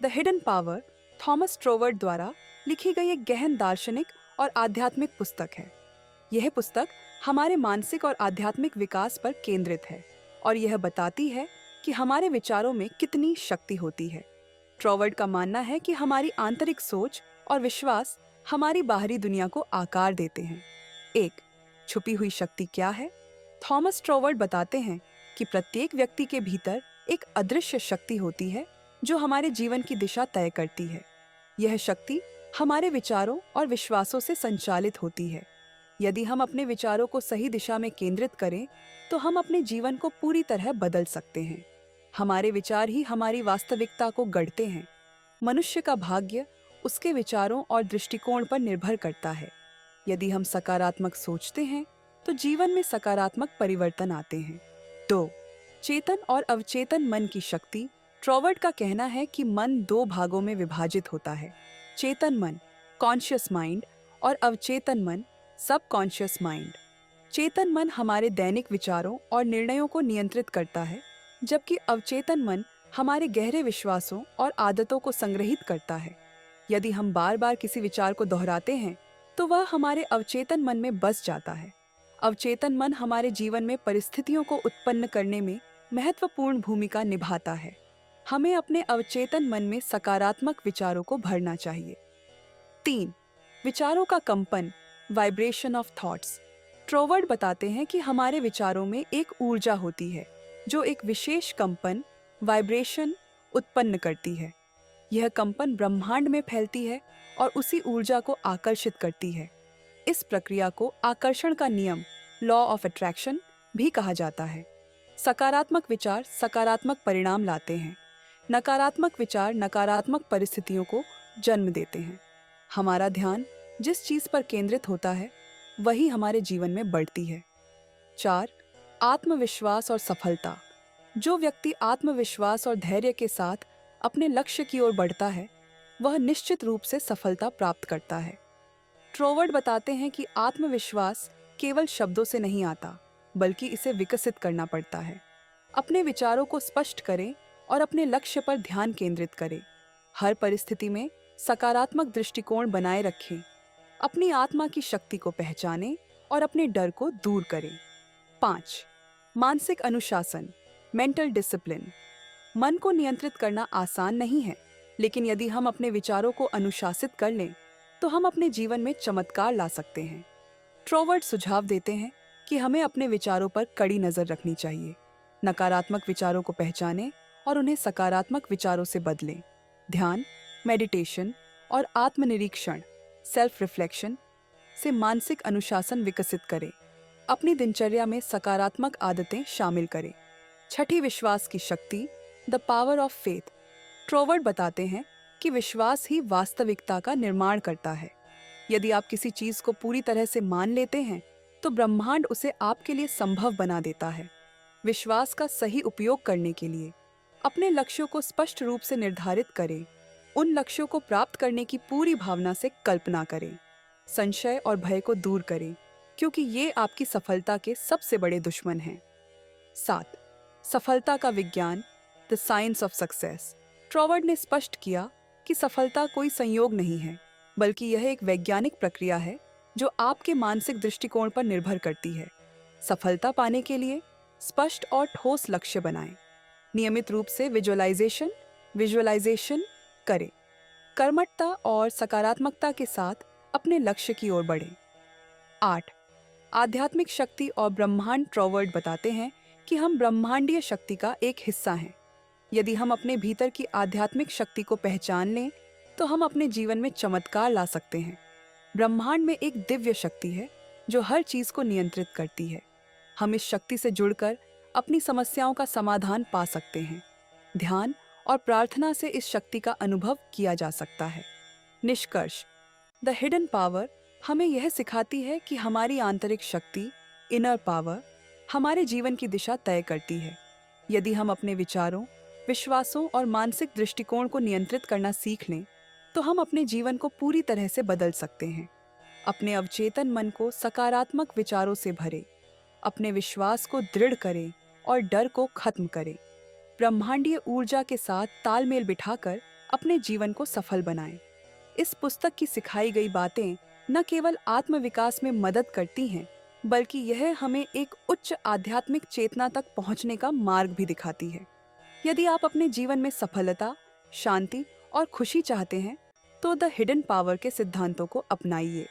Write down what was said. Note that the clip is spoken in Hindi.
द हिडन पावर थॉमस ट्रोवर्ड द्वारा लिखी गई एक गहन दार्शनिक और आध्यात्मिक पुस्तक है। यह पुस्तक हमारे मानसिक और आध्यात्मिक विकास पर केंद्रित है और यह बताती है कि हमारे विचारों में कितनी शक्ति होती है। ट्रोवर्ड का मानना है कि हमारी आंतरिक सोच और विश्वास हमारी बाहरी दुनिया को आकार देते हैं। एक छुपी हुई शक्ति क्या है? थॉमस ट्रोवर्ड बताते हैं कि प्रत्येक व्यक्ति के भीतर एक अदृश्य शक्ति होती है जो हमारे जीवन की दिशा तय करती है। यह शक्ति हमारे विचारों और विश्वासों से संचालित होती है। यदि हम अपने विचारों को सही दिशा में केंद्रित करें तो हम अपने जीवन को पूरी तरह बदल सकते हैं। हमारे विचार ही हमारी वास्तविकता को गढ़ते हैं। मनुष्य का भाग्य उसके विचारों और दृष्टिकोण पर निर्भर करता है। यदि हम सकारात्मक सोचते हैं तो जीवन में सकारात्मक परिवर्तन आते हैं। 2. चेतन और अवचेतन मन की शक्ति। ट्रोवर्ड का कहना है कि मन दो भागों में विभाजित होता है, चेतन मन कॉन्शियस माइंड और अवचेतन मन सबकॉन्शियस माइंड। चेतन मन हमारे दैनिक विचारों और निर्णयों को नियंत्रित करता है, जबकि अवचेतन मन हमारे गहरे विश्वासों और आदतों को संग्रहित करता है। यदि हम बार बार किसी विचार को दोहराते हैं तो वह हमारे अवचेतन मन में बस जाता है। अवचेतन मन हमारे जीवन में परिस्थितियों को उत्पन्न करने में महत्वपूर्ण भूमिका निभाता है। हमें अपने अवचेतन मन में सकारात्मक विचारों को भरना चाहिए। 3. विचारों का कंपन वाइब्रेशन ऑफ थॉट्स। ट्रोवर्ड बताते हैं कि हमारे विचारों में एक ऊर्जा होती है जो एक विशेष कंपन वाइब्रेशन उत्पन्न करती है। यह कंपन ब्रह्मांड में फैलती है और उसी ऊर्जा को आकर्षित करती है। इस प्रक्रिया को आकर्षण का नियम लॉ ऑफ अट्रैक्शन भी कहा जाता है। सकारात्मक विचार सकारात्मक परिणाम लाते हैं। नकारात्मक विचार नकारात्मक परिस्थितियों को जन्म देते हैं। हमारा ध्यान जिस चीज पर केंद्रित होता है वही हमारे जीवन में बढ़ती है। 4. आत्मविश्वास और सफलता। जो व्यक्ति आत्मविश्वास और धैर्य के साथ अपने लक्ष्य की ओर बढ़ता है वह निश्चित रूप से सफलता प्राप्त करता है। ट्रोवर्ड बताते हैं कि आत्मविश्वास केवल शब्दों से नहीं आता, बल्कि इसे विकसित करना पड़ता है। अपने विचारों को स्पष्ट करें और अपने लक्ष्य पर ध्यान केंद्रित करें। हर परिस्थिति में सकारात्मक दृष्टिकोण बनाए रखें। अपनी आत्मा की शक्ति को पहचानें और अपने डर को दूर करें। 5. मानसिक अनुशासन मेंटल डिसिप्लिन। मन को नियंत्रित करना आसान नहीं है, लेकिन यदि हम अपने विचारों को अनुशासित कर लें तो हम अपने जीवन में चमत्कार ला सकते हैं। ट्रोवर्ड सुझाव देते हैं कि हमें अपने विचारों पर कड़ी नजर रखनी चाहिए। नकारात्मक विचारों को पहचानें और उन्हें सकारात्मक विचारों से बदलें। ध्यान, मेडिटेशन और आत्मनिरीक्षण सेल्फ रिफ्लेक्शन से मानसिक अनुशासन विकसित करें। अपनी दिनचर्या में सकारात्मक आदतें शामिल करें। 6. विश्वास की शक्ति द पावर ऑफ फेथ। ट्रोवर्ड बताते हैं कि विश्वास ही वास्तविकता का निर्माण करता है। यदि आप किसी चीज को पूरी तरह से मान लेते हैं तो ब्रह्मांड उसे आपके लिए संभव बना देता है। विश्वास का सही उपयोग करने के लिए अपने लक्ष्यों को स्पष्ट रूप से निर्धारित करें। उन लक्ष्यों को प्राप्त करने की पूरी भावना से कल्पना करें। संशय और भय को दूर करें, क्योंकि ये आपकी सफलता के सबसे बड़े दुश्मन हैं। 7. सफलता का विज्ञान द साइंस ऑफ सक्सेस। ट्रोवर्ड ने स्पष्ट किया कि सफलता कोई संयोग नहीं है, बल्कि यह एक वैज्ञानिक प्रक्रिया है जो आपके मानसिक दृष्टिकोण पर निर्भर करती है। सफलता पाने के लिए स्पष्ट और ठोस लक्ष्य बनाएं। नियमित रूप से विजुअलाइजेशन करें। कर्मठता और सकारात्मकता के साथ अपने लक्ष्य की ओर बढ़ें। 8. आध्यात्मिक शक्ति और ब्रह्मांड। ट्रोवर्ड बताते हैं कि हम ब्रह्मांडीय शक्ति का एक हिस्सा हैं। यदि हम अपने भीतर की आध्यात्मिक शक्ति को पहचान लें तो हम अपने जीवन में चमत्कार ला सकते हैं। ब्रह्मांड में एक दिव्य शक्ति है जो हर चीज को नियंत्रित करती है। हम इस शक्ति से जुड़कर अपनी समस्याओं का समाधान पा सकते हैं। ध्यान और प्रार्थना से इस शक्ति का अनुभव किया जा सकता है। निष्कर्ष, द हिडन पावर हमें यह सिखाती है कि हमारी आंतरिक शक्ति इनर पावर हमारे जीवन की दिशा तय करती है। यदि हम अपने विचारों, विश्वासों और मानसिक दृष्टिकोण को नियंत्रित करना सीख लें तो हम अपने जीवन को पूरी तरह से बदल सकते हैं। अपने अवचेतन मन को सकारात्मक विचारों से भरें, अपने विश्वास को दृढ़ करें और डर को खत्म करें। ब्रह्मांडीय ऊर्जा के साथ तालमेल बिठाकर अपने जीवन को सफल बनाएं। इस पुस्तक की सिखाई गई बातें न केवल आत्मविकास में मदद करती हैं, बल्कि यह हमें एक उच्च आध्यात्मिक चेतना तक पहुंचने का मार्ग भी दिखाती है। यदि आप अपने जीवन में सफलता, शांति और खुशी चाहते हैं, तो द हिडन पावर के सिद्धांतों को अपनाइए।